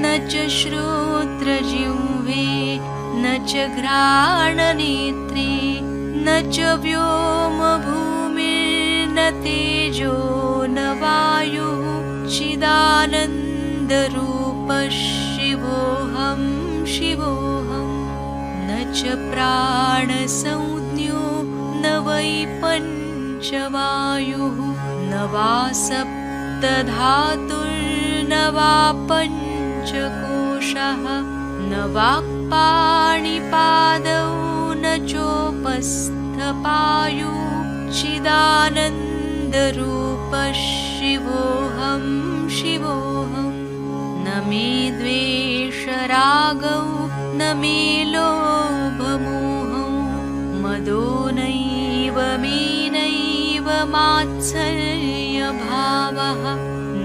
न च श्रोत्रजिह्वे न च घ्राणनेत्रे न च व्योमभूमिर्न तेजो न वायुः चिदानन्दरूपः शिवोऽहं शिवोऽहं न च प्राणसंज्ञो न वै पञ्चवायुः न वा सप्तधातुर्न वा पञ्चकोशः न वाक्पाणिपादौ न चोपस्थपायु चिदानन्दरूपः शिवोऽहं शिवोऽहं न मे द्वेषरागौ न मे लोभमोहौ मदो नैव मेनैव मात्सर्यभावः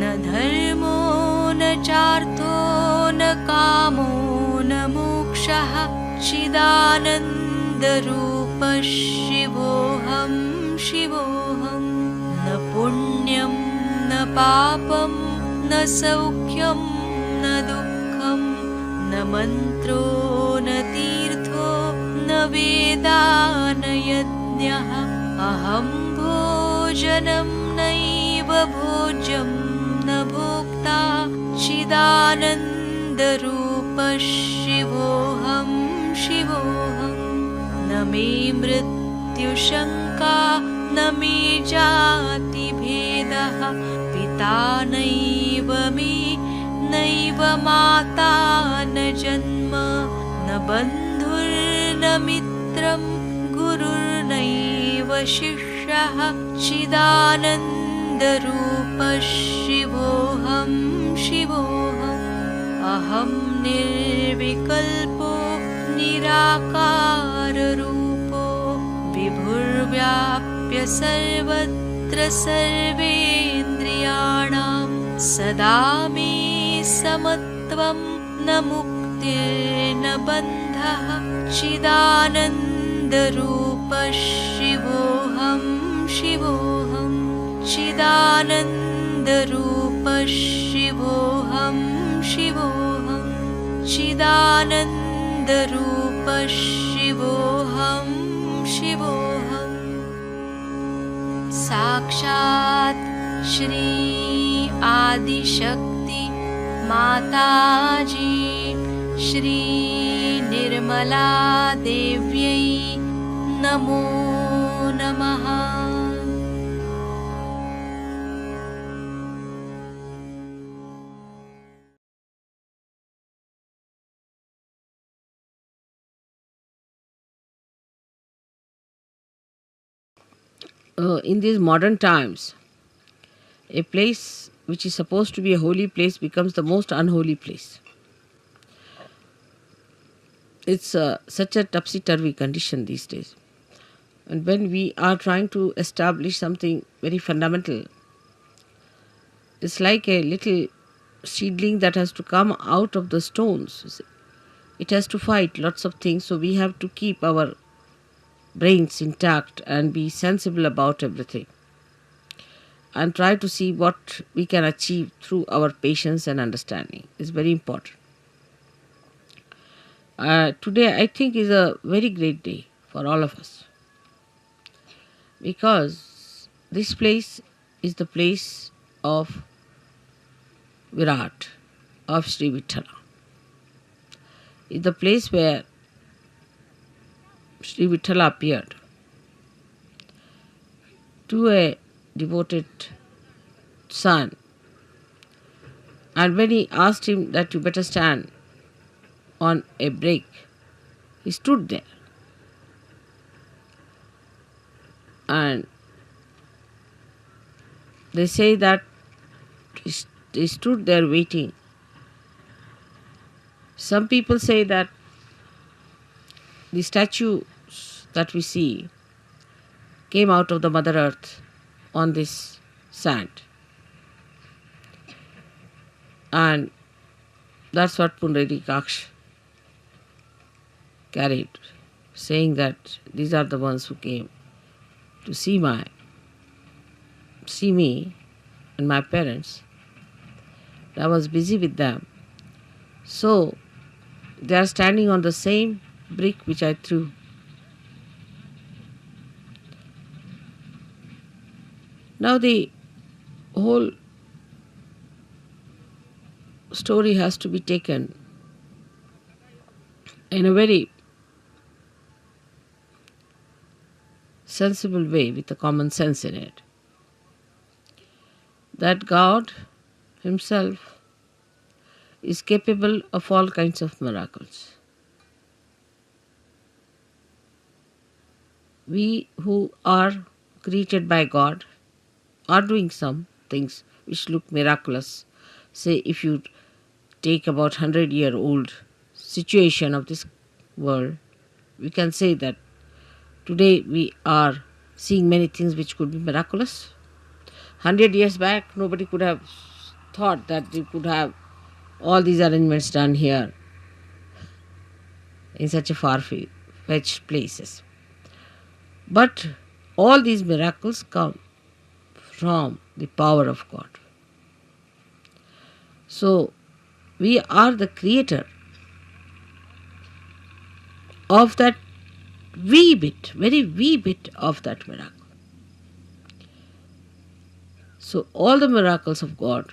न धर्मो न चार्थो न कामो न मोक्षः चिदानन्दरूपः शिवोऽहं शिवोऽहं न पुण्यं न पापं न सौख्यं न दुःखं न मन्त्रो न तीर्थो न वेदा न यज्ञः अहं भोजनं नैव भोज्यं न भोक्ता चिदानन्दरूपः शिवोऽहं शिवोऽहं न मे मृत्युशङ्का न मे जातिभेदः पिता नैव मे नैव माता न जन्म न बन्धुर्न मित्रं गुरुर्नैव शिष्यः चिदानन्दरूपः शिवोऽहं शिवोऽहम् अहं निर्विकल्पो निराकाररूपो विभुर्व्याप्य सर्वत्र सर्वेन्द्रियाणां सदा मे समत्वं न मुक्तिर्न बन्धः चिदानन्दरूपः शिवोऽहं शिवोऽहं चिदानन्दरूपः शिवोऽहं शिवोऽहं चिदानन्दरूपः शिवोऽहं शिवोऽहं साक्षात् श्री आदिशक्ति माताजी श्री निर्मला देव्यै नमो नमः। In these modern times, a place which is supposed to be a holy place becomes the most unholy place. It's such a topsy-turvy condition these days. And when we are trying to establish something very fundamental, it's like a little seedling that has to come out of the stones. It has to fight lots of things, so we have to keep our brains intact and be sensible about everything and try to see what we can achieve through our patience and understanding. Is very important. Today I think is a very great day for all of us, because this place is the place of Virat, of Sri Vithala. It's the place where Sri Vithala appeared to a devoted son, and when he asked him that you better stand on a break, he stood there. And they say that he stood there waiting. Some people say that the statues that we see came out of the Mother Earth on this sand. And that's what Pundarikaksh carried, saying that these are the ones who came to see me and my parents. I was busy with them, So they are standing on the same brick which I threw. Now the whole story has to be taken in a very sensible way with a common sense in it. That God Himself is capable of all kinds of miracles. We who are created by God are doing some things which look miraculous. Say, if you take about 100-year-old situation of this world, we can say that today we are seeing many things which could be miraculous. 100 years back, nobody could have thought that you could have all these arrangements done here in such a far-fetched places. But all these miracles come from the power of God. So, we are the creator of that wee bit, very wee bit of that miracle. So, all the miracles of God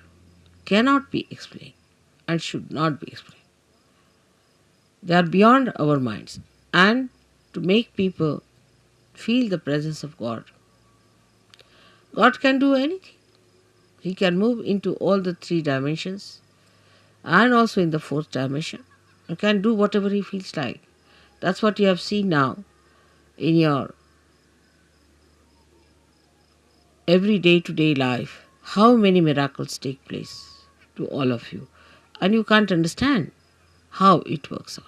cannot be explained and should not be explained. They are beyond our minds. And to make people feel the presence of God, God can do anything. He can move into all the three dimensions and also in the fourth dimension. He can do whatever He feels like. That's what you have seen now in your every day-to-day life. How many miracles take place to all of you. And you can't understand how it works out.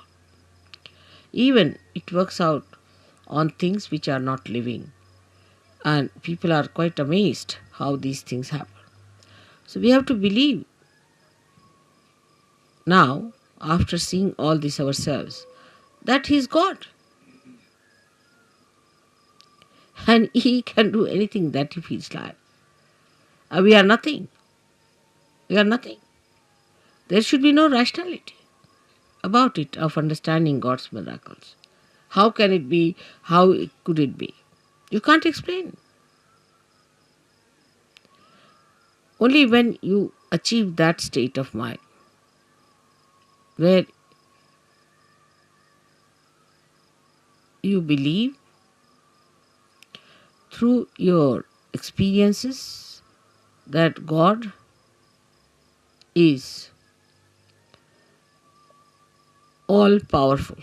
Even it works out on things which are not living. And people are quite amazed how these things happen. So we have to believe now, after seeing all this ourselves, that He is God. And He can do anything that He feels like. We are nothing. We are nothing. There should be no rationality about it of understanding God's miracles. How can it be? How could it be? You can't explain. Only when you achieve that state of mind where you believe through your experiences that God is all powerful.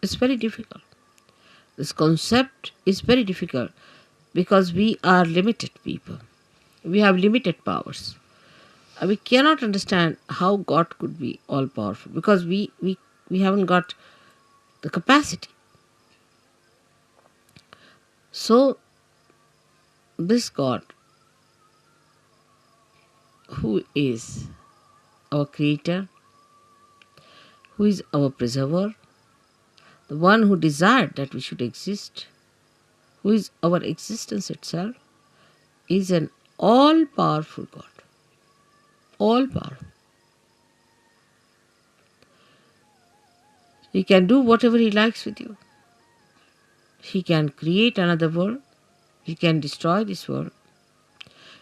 It's very difficult. This concept is very difficult because we are limited people. We have limited powers. We cannot understand how God could be all powerful because we haven't got the capacity. So, this God, who is our creator, who is our preserver, the one who desired that we should exist, who is our existence itself, is an all-powerful God. All-powerful. He can do whatever He likes with you. He can create another world. He can destroy this world.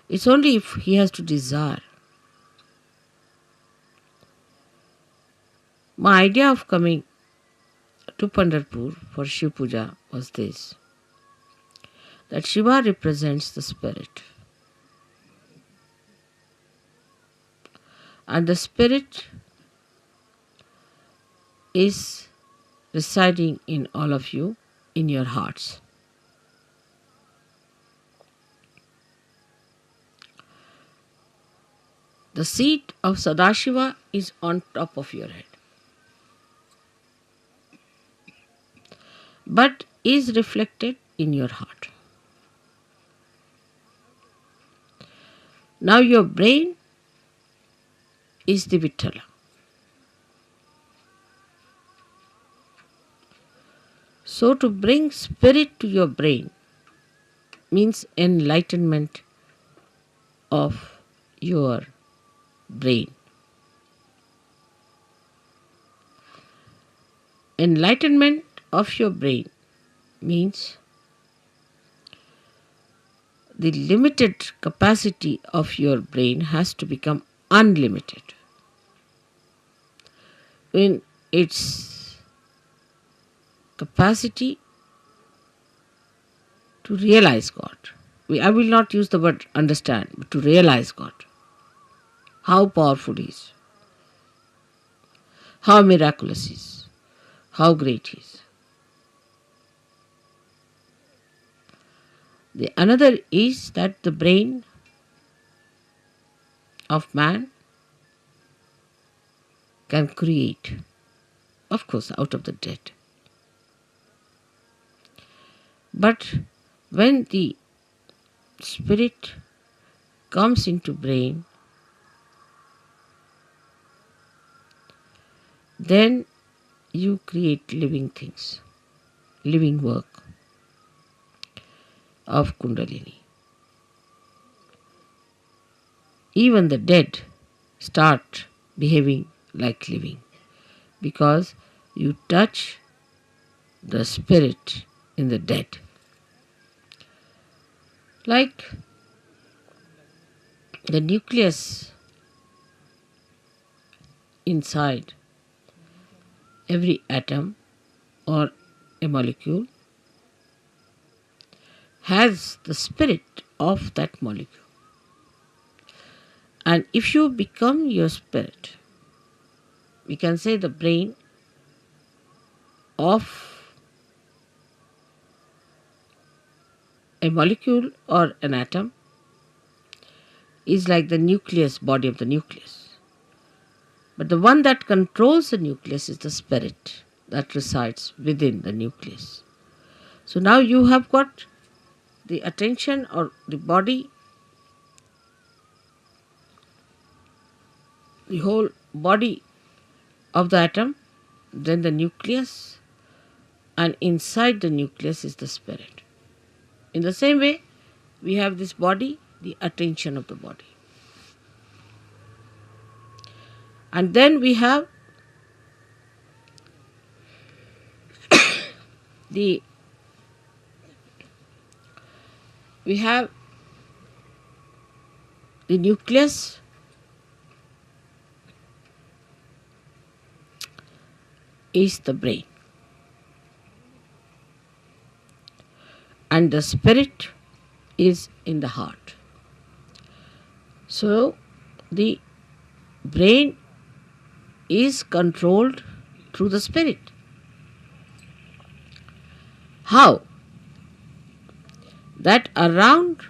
It's only if He has to desire. My idea of coming to Pandharpur for Shiv Puja was this, that Shiva represents the spirit. And the spirit is residing in all of you, in your hearts. The seat of Sadashiva is on top of your head, but is reflected in your heart. Now your brain is the Vittala. So to bring spirit to your brain means enlightenment of your brain. Enlightenment of your brain means the limited capacity of your brain has to become unlimited in its capacity to realize God. I will not use the word understand, but to realize God. How powerful He is, how miraculous He is, how great He is. The another is that the brain of man can create, of course, out of the dead. But when the spirit comes into brain, then you create living things, living work of Kundalini. Even the dead start behaving like living because you touch the spirit in the dead. Like the nucleus inside every atom or a molecule has the spirit of that molecule. And if you become your spirit, we can say the brain of a molecule or an atom is like the nucleus, body of the nucleus. But the one that controls the nucleus is the spirit that resides within the nucleus. So now you have got the attention or the body, the whole body of the atom, then the nucleus, and inside the nucleus is the spirit. In the same way, we have this body, the attention of the body. And then we have the nucleus is the brain. And the spirit is in the heart. So the brain is controlled through the spirit. How? That around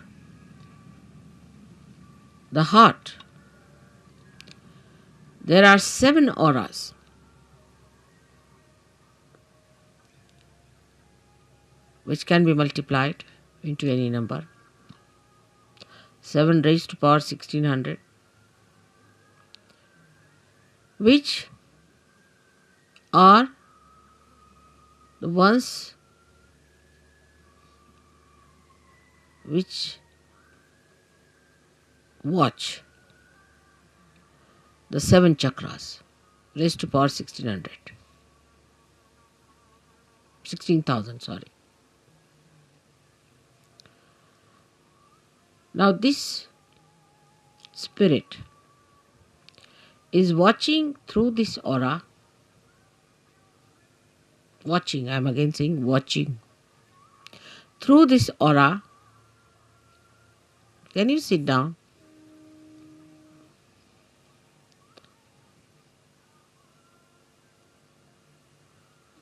the heart there are 7 auras. Which can be multiplied into any number. 7 raised to power 1600, which are the ones which watch the 7 chakras raised to power 1600. 16,000, sorry. Now this spirit is watching through this aura. Watching, I am again saying watching. Through this aura. Can you sit down?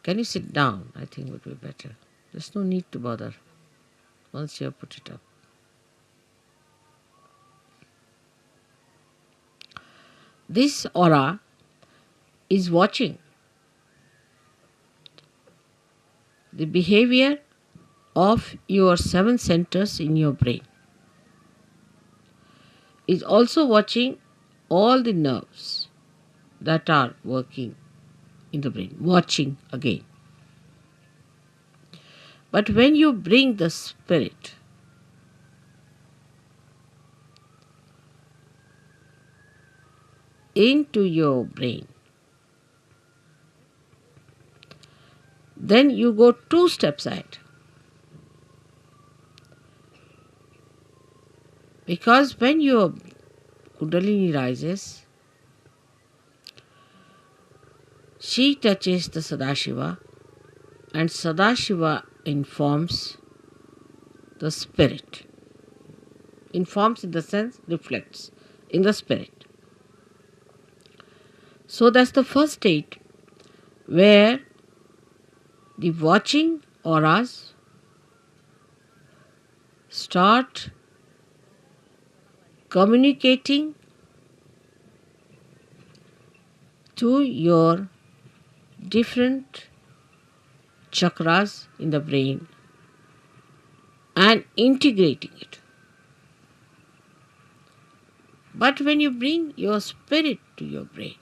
Can you sit down? I think would be better. There's no need to bother once you have put it up. This aura is watching the behavior of your 7 centers in your brain. Is also watching all the nerves that are working in the brain. Watching again. But when you bring the spirit into your brain, then you go 2 steps ahead. Because when your Kundalini rises, she touches the Sadashiva, and Sadashiva informs the spirit. Informs in the sense reflects in the spirit. So that's the first state where the watching auras start communicating to your different chakras in the brain and integrating it. But when you bring your spirit to your brain,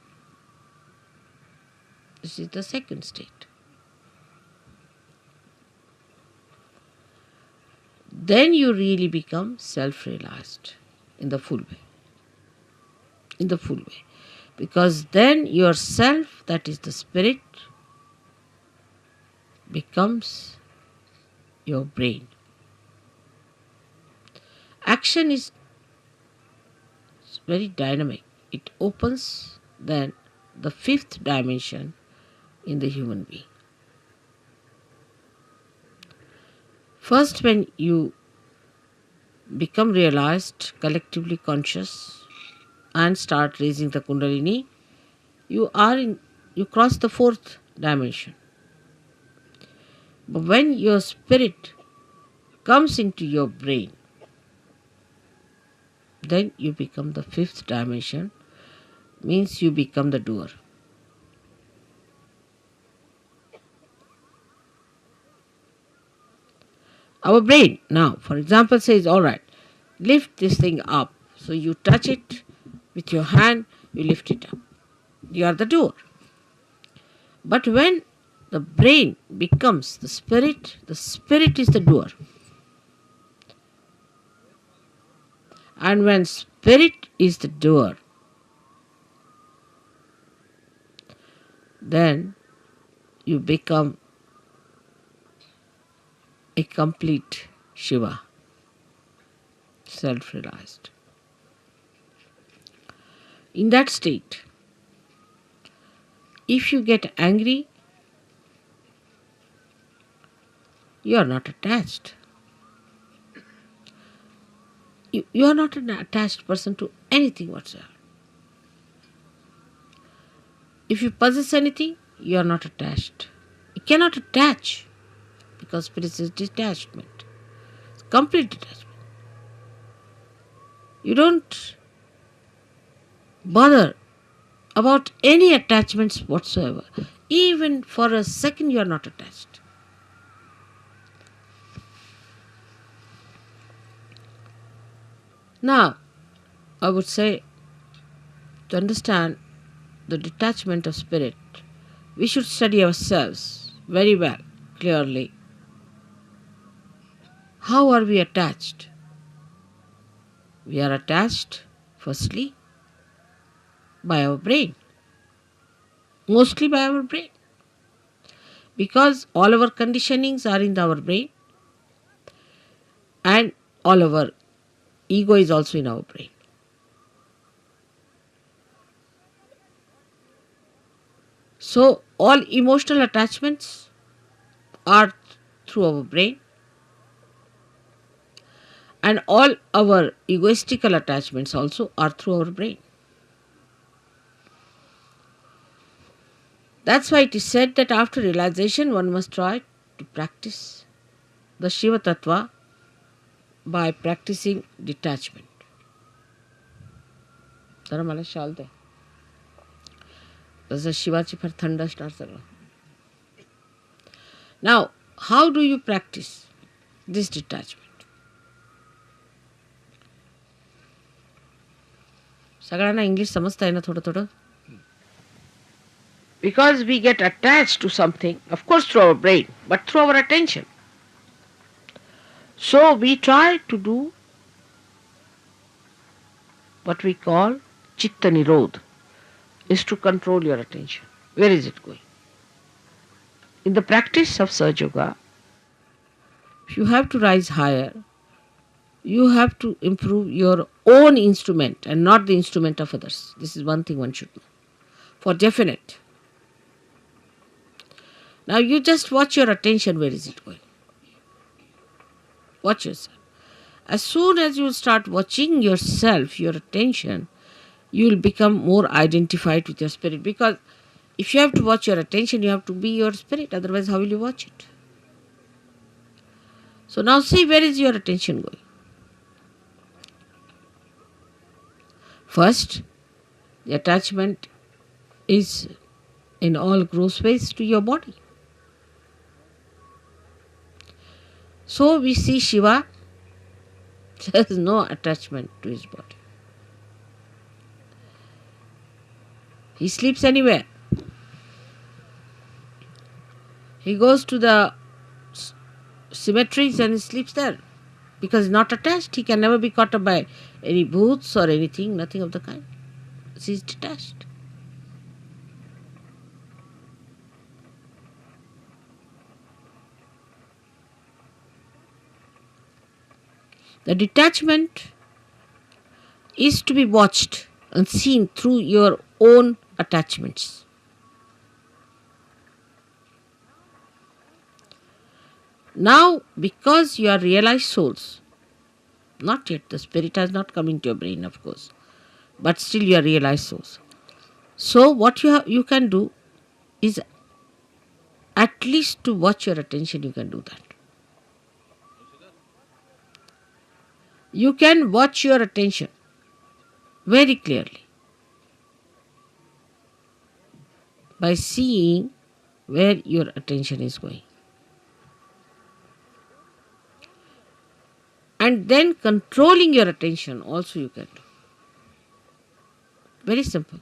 this is the second state. Then you really become self-realized in the full way. In the full way. Because then yourself, that is the spirit, becomes your brain. Action is very dynamic. It opens then the 5th dimension in the human being. First, when you become realized, collectively conscious, and start raising the Kundalini, you cross the 4th dimension. But when your spirit comes into your brain, then you become the 5th dimension, means you become the doer. Our brain now, for example, says, all right, lift this thing up. So you touch it with your hand, you lift it up. You are the doer. But when the brain becomes the spirit is the doer. And when spirit is the doer, then you become a complete Shiva, self-realized. In that state, if you get angry, you are not attached. You are not an attached person to anything whatsoever. If you possess anything, you are not attached. You cannot attach, because spirit is detachment. It's complete detachment. You don't bother about any attachments whatsoever. Even for a second you are not attached. Now, I would say, to understand the detachment of spirit, we should study ourselves very well, clearly. How are we attached? We are attached, firstly, by our brain. Mostly by our brain. Because all our conditionings are in our brain, and all our ego is also in our brain. So all emotional attachments are through our brain, and all our egoistical attachments also are through our brain. That's why it is said that after realization one must try to practice the Shiva-tatwa by practicing detachment. जरा मला शाल दे. जसं शिवाची फार थंड असणार सगळं. Now, how do you practice this detachment? सगळ्यांना English समजता आहे ना थोडं थोडं? Because we get attached to something, of course through our brain, but through our attention. So we try to do what we call chitta nirodh, is to control your attention. Where is it going? In the practice of Sahajayoga, if you have to rise higher, you have to improve your own instrument and not the instrument of others. This is one thing one should know. For definite. Now you just watch your attention, where is it going? Watch yourself. As soon as you start watching yourself, your attention, you will become more identified with your spirit. Because if you have to watch your attention, you have to be your spirit. Otherwise, how will you watch it? So now see, where is your attention going? First, the attachment is in all gross ways to your body. So we see Shiva, there is no attachment to his body. He sleeps anywhere. He goes to the cemeteries and he sleeps there. Because he's not attached, he can never be caught up by any booths or anything, nothing of the kind. He's detached. The detachment is to be watched and seen through your own attachments. Now, because you are realized souls, not yet, the spirit has not come into your brain, of course, but still you are realized souls. So what you can do is at least to watch your attention, you can do that. You can watch your attention very clearly by seeing where your attention is going. And then controlling your attention also you can do. Very simple.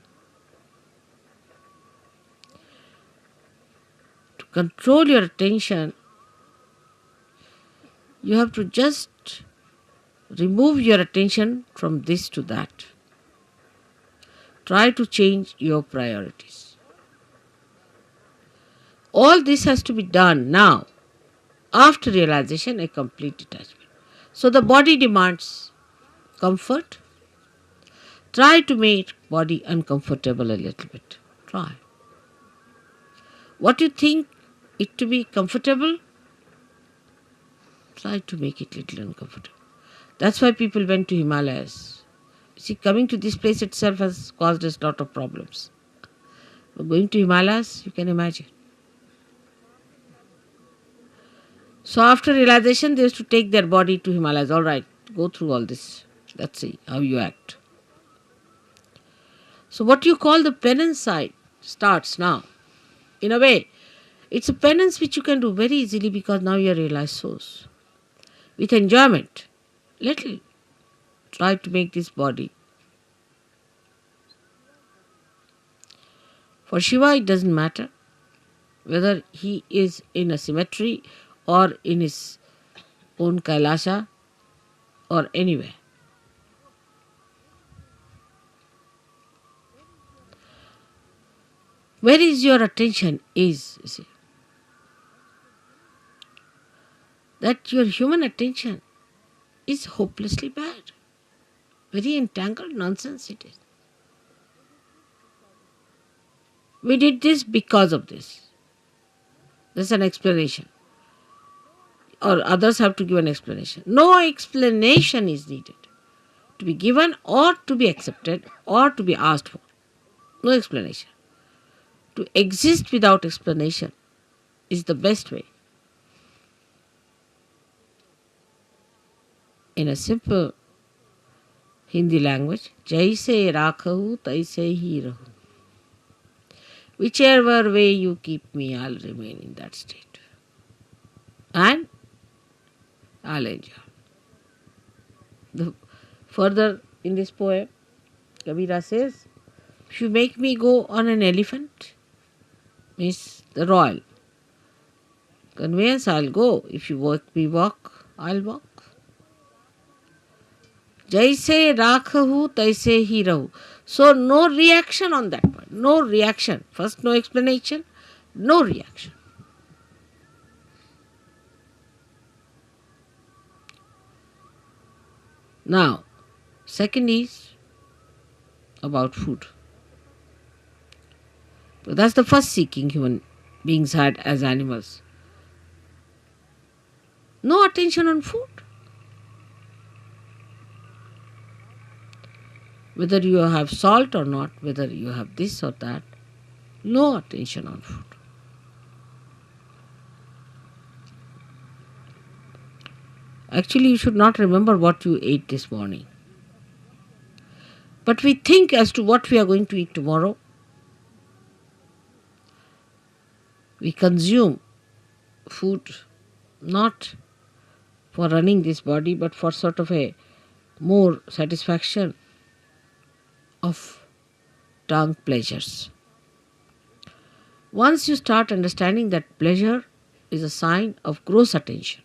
To control your attention, you have to just remove your attention from this to that. Try to change your priorities. All this has to be done now, after realization, a complete detachment. So the body demands comfort. Try to make body uncomfortable a little bit. Try. What you think it to be comfortable, try to make it little uncomfortable. That's why people went to Himalayas. See, coming to this place itself has caused us a lot of problems. But going to Himalayas, you can imagine. So after realization, they used to take their body to Himalayas. All right, go through all this. Let's see how you act. So what you call the penance side starts now. In a way, it's a penance which you can do very easily because now you are realized souls. With enjoyment, little. Try to make this body. For Shiva, it doesn't matter whether he is in a cemetery or in his own Kailasha or anywhere. Where is your attention is, you see. That your human attention is hopelessly bad. Very entangled nonsense it is. We did this because of this. There's an explanation. Or others have to give an explanation. No explanation is needed to be given or to be accepted or to be asked for. No explanation. To exist without explanation is the best way. In a simple Hindi language, jaise rakhahu taise hi rahu. Whichever way you keep me, I'll remain in that state. And I'll enjoy. Further in this poem, Kabira says, if you make me go on an elephant, means the royal conveyance, I'll go. If you make me walk, I'll walk. Jaise rakhahu taise hi rahu. So no reaction on that point. No reaction. First, no explanation, no reaction. Now, second is about food. So that's the first seeking human beings had as animals. No attention on food. Whether you have salt or not, whether you have this or that, no attention on food. Actually, you should not remember what you ate this morning. But we think as to what we are going to eat tomorrow. We consume food not for running this body, but for sort of a more satisfaction of tongue pleasures. Once you start understanding that pleasure is a sign of gross attention,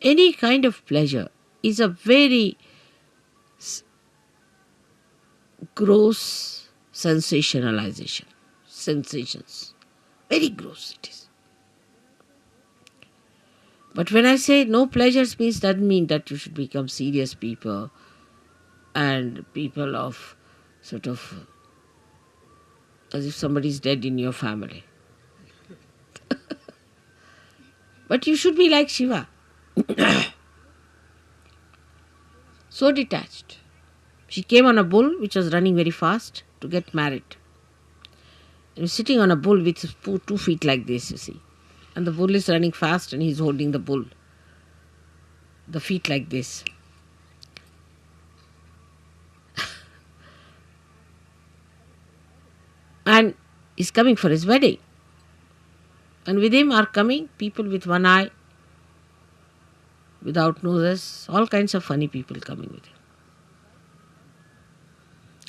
any kind of pleasure is a very gross sensationalization. Sensations. Very gross it is. But when I say no pleasures means, doesn't mean that you should become serious people and people of sort of as if somebody is dead in your family. But you should be like Shiva. So detached. She came on a bull which was running very fast to get married. He was sitting on a bull with 2 feet like this, you see. And the bull is running fast and he's holding the bull. The feet like this. And he's coming for his wedding. And with him are coming people with one eye, without noses, all kinds of funny people coming with him.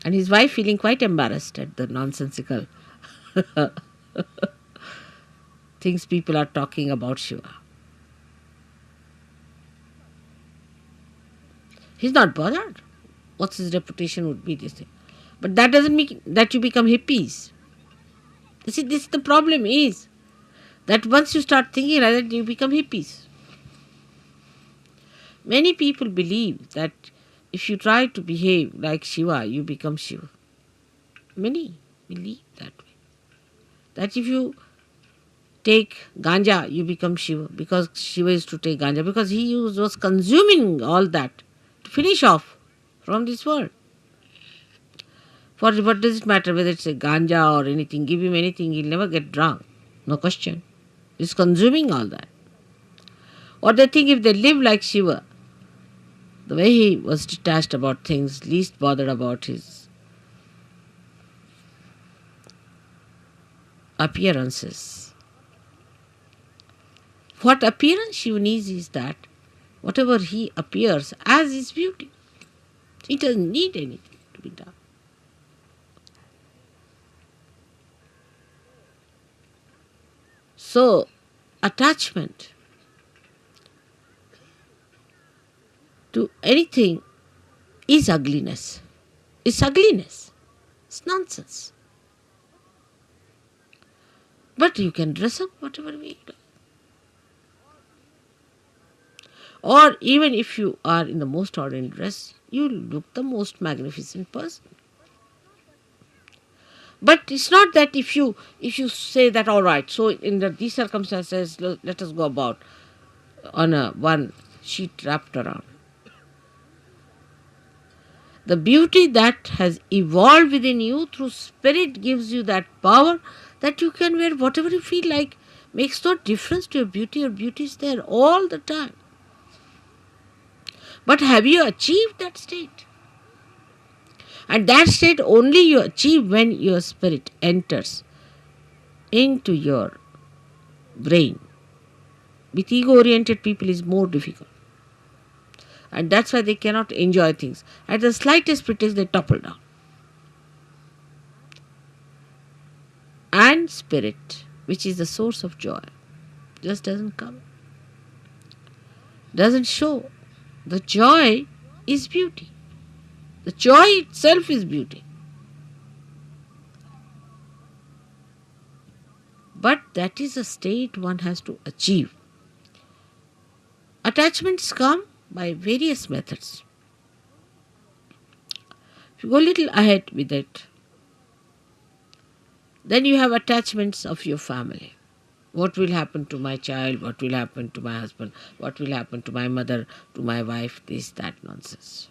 And his wife feeling quite embarrassed at the nonsensical things people are talking about Shiva. He's not bothered. What's his reputation would be, this thing. But that doesn't mean that you become hippies. You see, this the problem is that once you start thinking like that, you become hippies. Many people believe that if you try to behave like Shiva, you become Shiva. Many believe that way. That if you take ganja, you become Shiva, because Shiva used to take ganja, because he was consuming all that to finish off from this world. For what does it matter whether it's a ganja or anything? Give him anything, he'll never get drunk. No question. He's consuming all that. Or they think if they live like Shiva, the way he was detached about things, least bothered about his appearances. What appearance Shiva needs is that whatever he appears as is beauty. He doesn't need anything to be done. So, attachment to anything is ugliness. It's ugliness. It's nonsense. But you can dress up whatever way you like. Or even if you are in the most ordinary dress, you look the most magnificent person. But it's not that if you say that, all right, so in these circumstances, let us go about on one sheet wrapped around. The beauty that has evolved within you through spirit gives you that power that you can wear whatever you feel like. Makes no difference to your beauty. Your beauty is there all the time. But have you achieved that state? And that state only you achieve when your spirit enters into your brain. With ego-oriented people is more difficult. And that's why they cannot enjoy things. At the slightest pretext, they topple down. And spirit, which is the source of joy, just doesn't come. Doesn't show. The joy is beauty. The joy itself is beauty. But that is a state one has to achieve. Attachments come by various methods. If you go a little ahead with it, then you have attachments of your family. What will happen to my child? What will happen to my husband? What will happen to my mother, to my wife? This, that nonsense.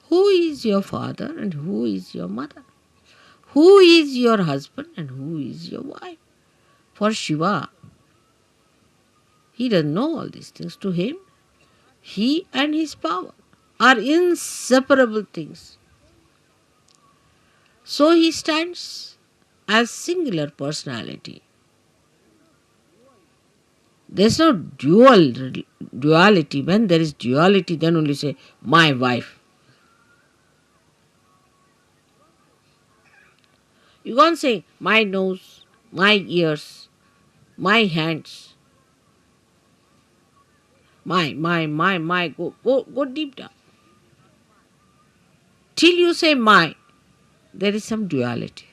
Who is your father and who is your mother? Who is your husband and who is your wife? For Shiva, he doesn't know all these things. To him, he and his power are inseparable things. So he stands as singular personality. There's no duality. When there is duality, then only say, my wife. You can't say, my nose, my ears, my hands, my. Go deep down. Till you say my, there is some duality.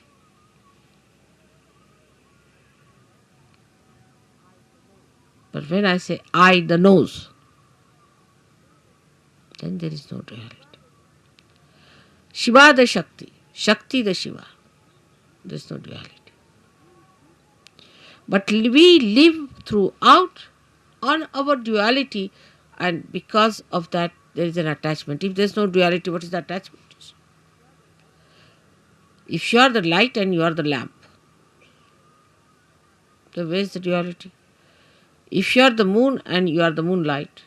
But when I say I, the nose, then there is no duality. Shiva the Shakti, Shakti the Shiva, there is no duality. But we live throughout on our duality, and because of that there is an attachment. If there is no duality, what is the attachment? If you are the light and you are the lamp, then where is the duality? If you are the moon and you are the moonlight,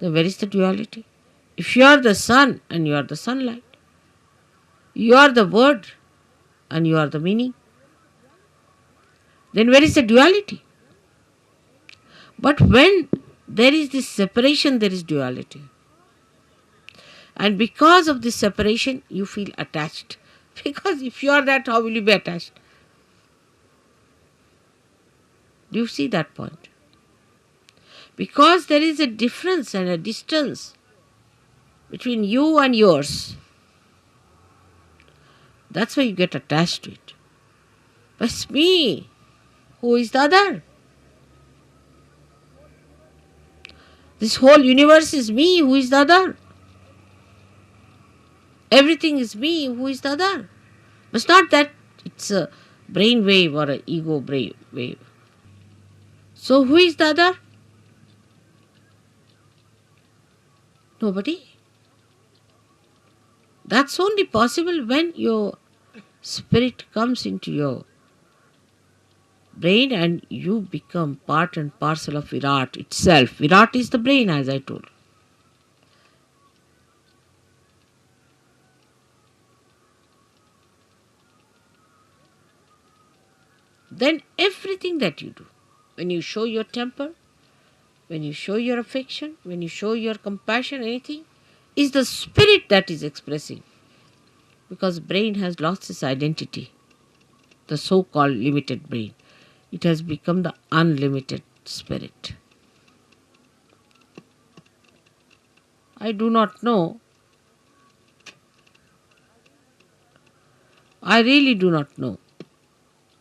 then where is the duality? If you are the sun and you are the sunlight, you are the word and you are the meaning, then where is the duality? But when there is this separation, there is duality. And because of this separation, you feel attached. Because if you are that, how will you be attached? Do you see that point? Because there is a difference and a distance between you and yours. That's why you get attached to it. But it's me. Who is the other? This whole universe is me. Who is the other? Everything is me. Who is the other? But it's not that it's a brain wave or an ego brain wave. So who is the other? Nobody. That's only possible when your spirit comes into your brain and you become part and parcel of Virat itself. Virat is the brain, as I told. Then everything that you do, when you show your temper, when you show your affection, when you show your compassion, anything, is the spirit that is expressing. Because brain has lost its identity, the so-called limited brain. It has become the unlimited spirit. I do not know. I really do not know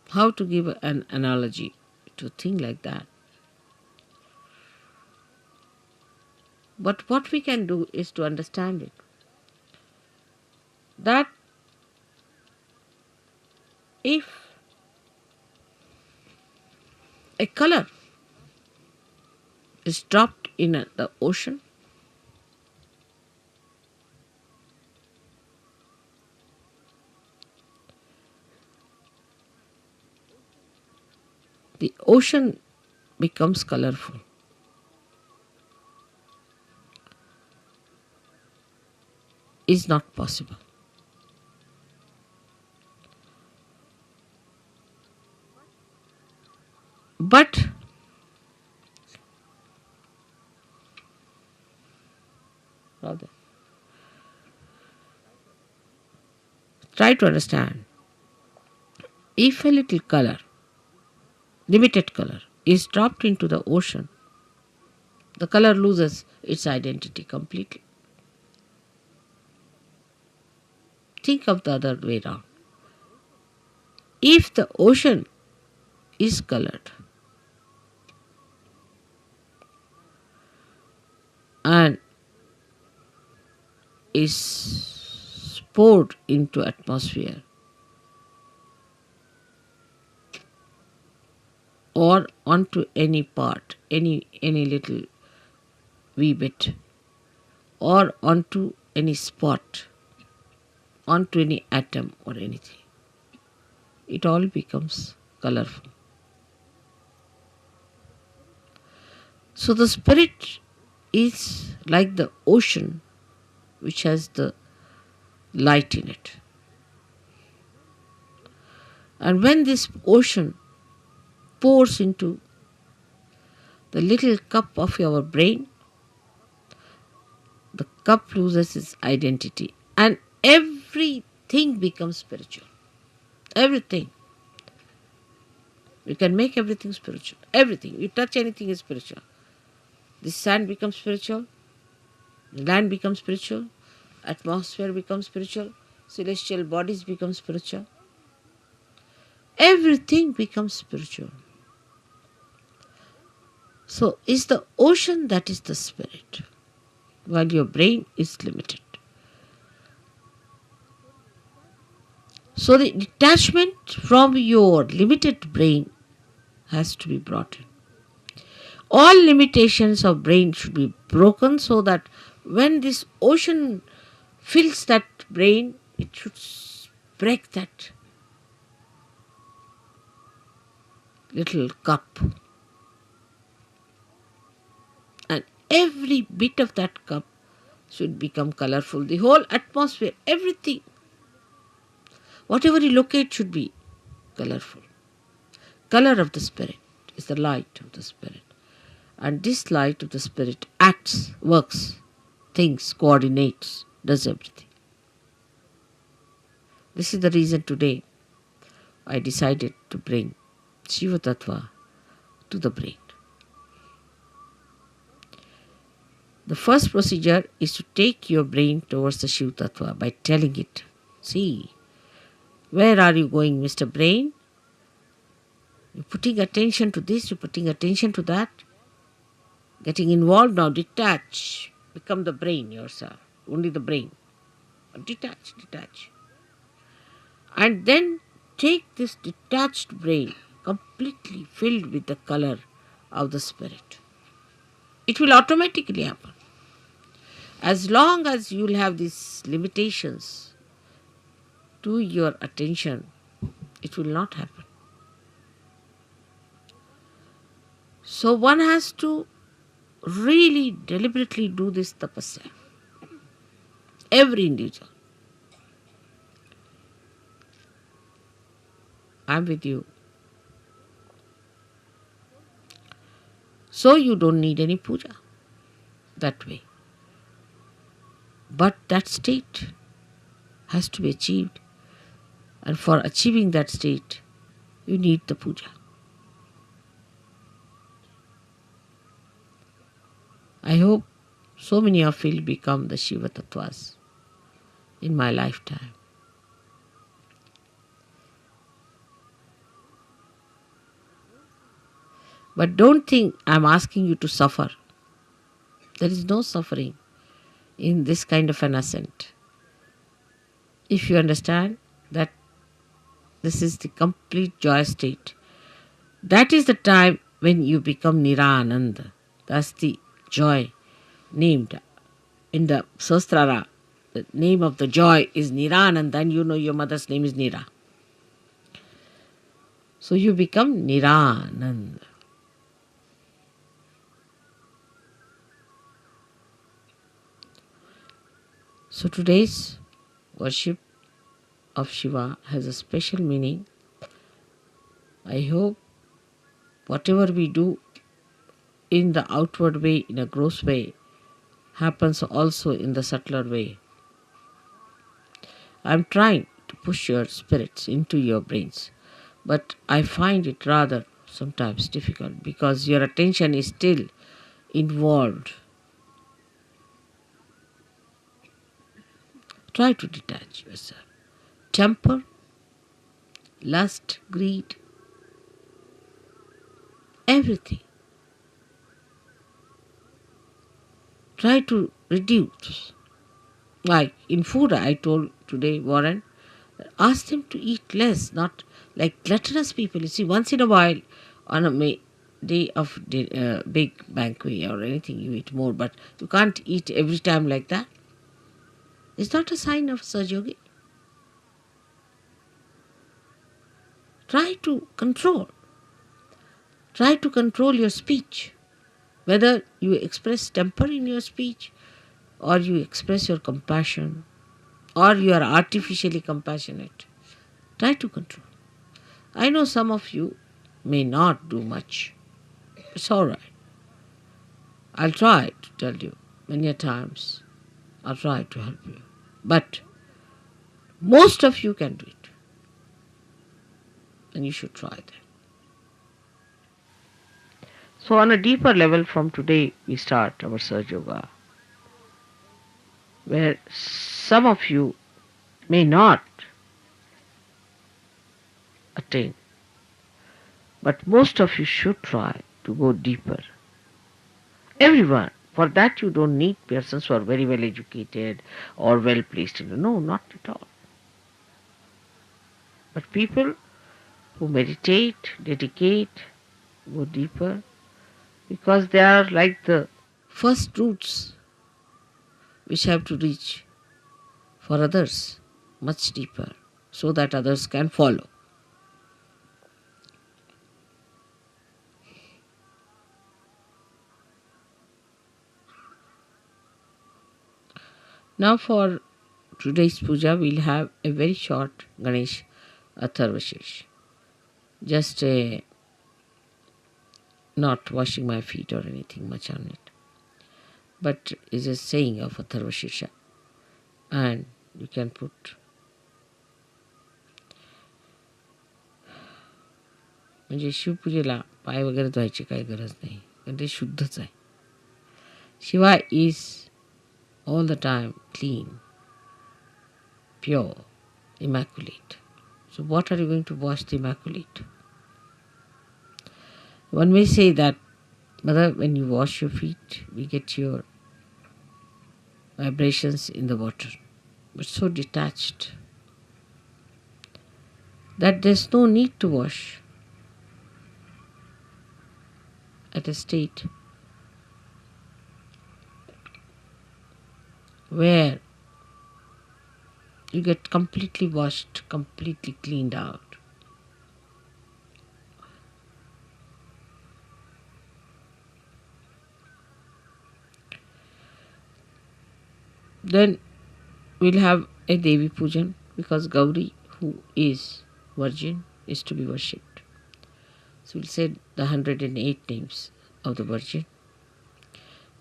how to give an analogy to a thing like that. But what we can do is to understand it. That if a color is dropped in the ocean, the ocean becomes colorful. Is not possible. But try to understand. If a little color, limited color, is dropped into the ocean, The color loses its identity completely. Think of the other way around. If the ocean is colored and is poured into atmosphere or onto any part, any little wee bit, or onto any spot, onto any atom or anything, it all becomes colorful. So the spirit is like the ocean which has the light in it. And when this ocean pours into the little cup of your brain, the cup loses its identity and everything becomes spiritual. Everything. You can make everything spiritual. Everything. You touch anything is spiritual. The sand becomes spiritual. The land becomes spiritual. Atmosphere becomes spiritual. Celestial bodies become spiritual. Everything becomes spiritual. So is the ocean that is the spirit, while your brain is limited. So the detachment from your limited brain has to be brought in. All limitations of brain should be broken so that when this ocean fills that brain, it should break that little cup. And every bit of that cup should become colorful. The whole atmosphere, everything, whatever you locate should be colorful. Color of the spirit is the light of the spirit. And this light of the spirit acts, works, thinks, coordinates, does everything. This is the reason today I decided to bring Shiva-tatwa to the brain. The first procedure is to take your brain towards the Shiva-tatwa by telling it, see, where are you going, Mr. Brain? You're putting attention to this, you're putting attention to that. Getting involved now, detach. Become the brain yourself, only the brain. Detach. And then take this detached brain, completely filled with the color of the spirit. It will automatically happen. As long as you will have these limitations to your attention, it will not happen. So one has to really deliberately do this tapasya. Every individual. I'm with you. So you don't need any puja that way. But that state has to be achieved. And for achieving that state, you need the puja. I hope so many of you will become the Shiva-tatwas in my lifetime. But don't think I'm asking you to suffer. There is no suffering in this kind of an ascent. If you understand that this is the complete joy state, that is the time when you become Nirananda. That's the joy named in the Sastrara. The name of the joy is Nirananda, and you know your mother's name is Nira. So you become Nirananda. So today's worship of Shiva has a special meaning. I hope whatever we do in the outward way, in a gross way, happens also in the subtler way. I'm trying to push your spirits into your brains, but I find it rather sometimes difficult because your attention is still involved. Try to detach yourself. Temper, lust, greed, everything. Try to reduce. Like in food, I told today, Warren, ask them to eat less, not like gluttonous people. You see, once in a while, on a day of big banquet or anything, you eat more, but you can't eat every time like that. It's not a sign of Sahaja. Try to control. Try to control your speech. Whether you express temper in your speech, or you express your compassion, or you are artificially compassionate. Try to control. I know some of you may not do much. It's all right. I'll try to tell you many a times. I'll try to help you. But most of you can do it. And you should try that. So on a deeper level from today, we start our Sahajayoga, where some of you may not attain, but most of you should try to go deeper. Everyone. For that you don't need persons who are very well educated or well placed. No, not at all. But people who meditate, dedicate, go deeper, because they are like the first roots which have to reach for others much deeper, so that others can follow. Now for today's puja, we'll have a very short Ganesh atharvashirsha. Just not washing my feet or anything much on it, but is a saying of atharvashirsha. And you can put म्हणजे शिवपूजेला पाय वगैरे धुवायची काही गरज नाही, कारण ते शुद्धच आहे. Shiva is all the time clean, pure, immaculate. So what are you going to wash the immaculate? One may say that, Mother, when you wash your feet, we get your vibrations in the water, but so detached that there's no need to wash at a state where you get completely washed, completely cleaned out. Then we'll have a Devi Pujan, because Gauri, who is virgin, is to be worshipped. So we'll say the 108 names of the Virgin.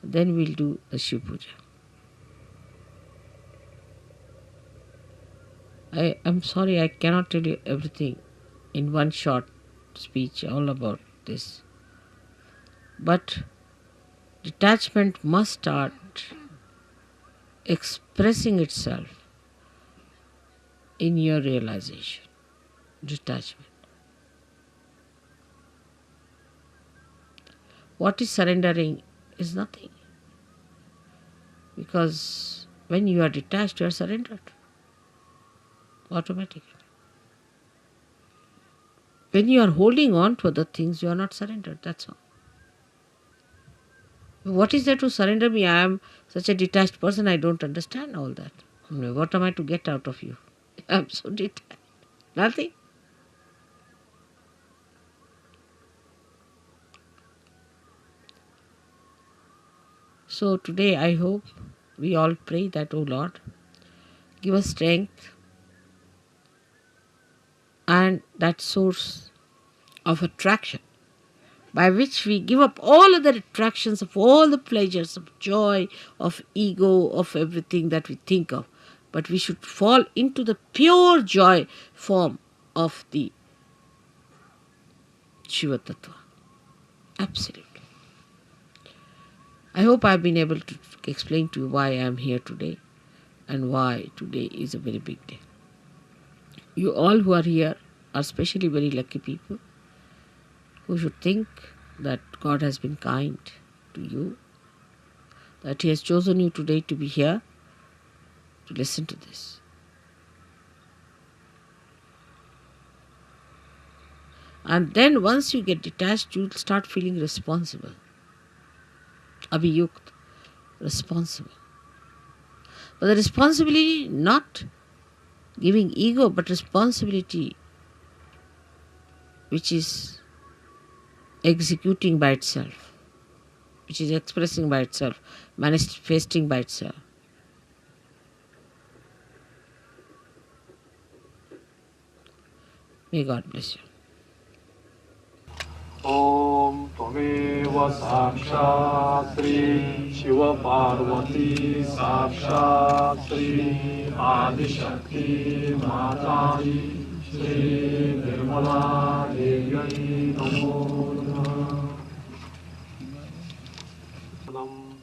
Then we'll do the Shiv Puja. I'm sorry, I cannot tell you everything in one short speech all about this. But detachment must start expressing itself in your realization. Detachment. What is surrendering is nothing. Because when you are detached, you are surrendered. Automatically. When you are holding on to other things, you are not surrendered. That's all. What is there to surrender me? I am such a detached person, I don't understand all that. What am I to get out of you? I am so detached. Nothing. So today I hope we all pray that, O Lord, give us strength and that source of attraction by which we give up all other attractions of all the pleasures of joy, of ego, of everything that we think of. But we should fall into the pure joy form of the Shiva-tatwa. Absolutely. I hope I've been able to explain to you why I am here today and why today is a very big day. You all who are here are especially very lucky people who should think that God has been kind to you, that He has chosen you today to be here to listen to this. And then once you get detached, you'll start feeling responsible. Abhiyukt, responsible. But the responsibility, not giving ego, but responsibility which is executing by itself, which is expressing by itself, manifesting by itself. May God bless you. Om Tvameva Sakshat Shri Shiva-parvati Sakshat Shri Adi-shakti mataji Shri nirmala devachi namo Namah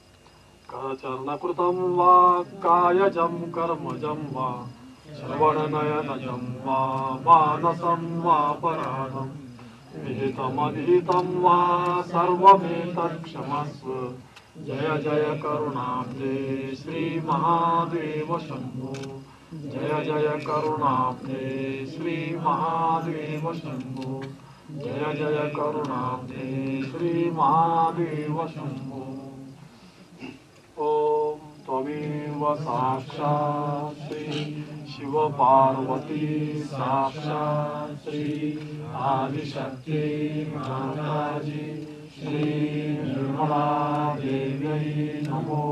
Karacharnakrutam va kayajam karmajam va Shravananayanajam va manasam va paradam Vihitam va sarvametat kshamasva Jaya Jaya Karunamde Sri Mahadeva Shambho Jaya Jaya Karunamde Sri Mahadeva Shambho Jaya Jaya Karunamde Sri Mahadeva Shambho Om Tvameva Sakshat Shri Shiva-parvati Sakshat Shri Adi-shakti mataji Shri nirmala devachi namo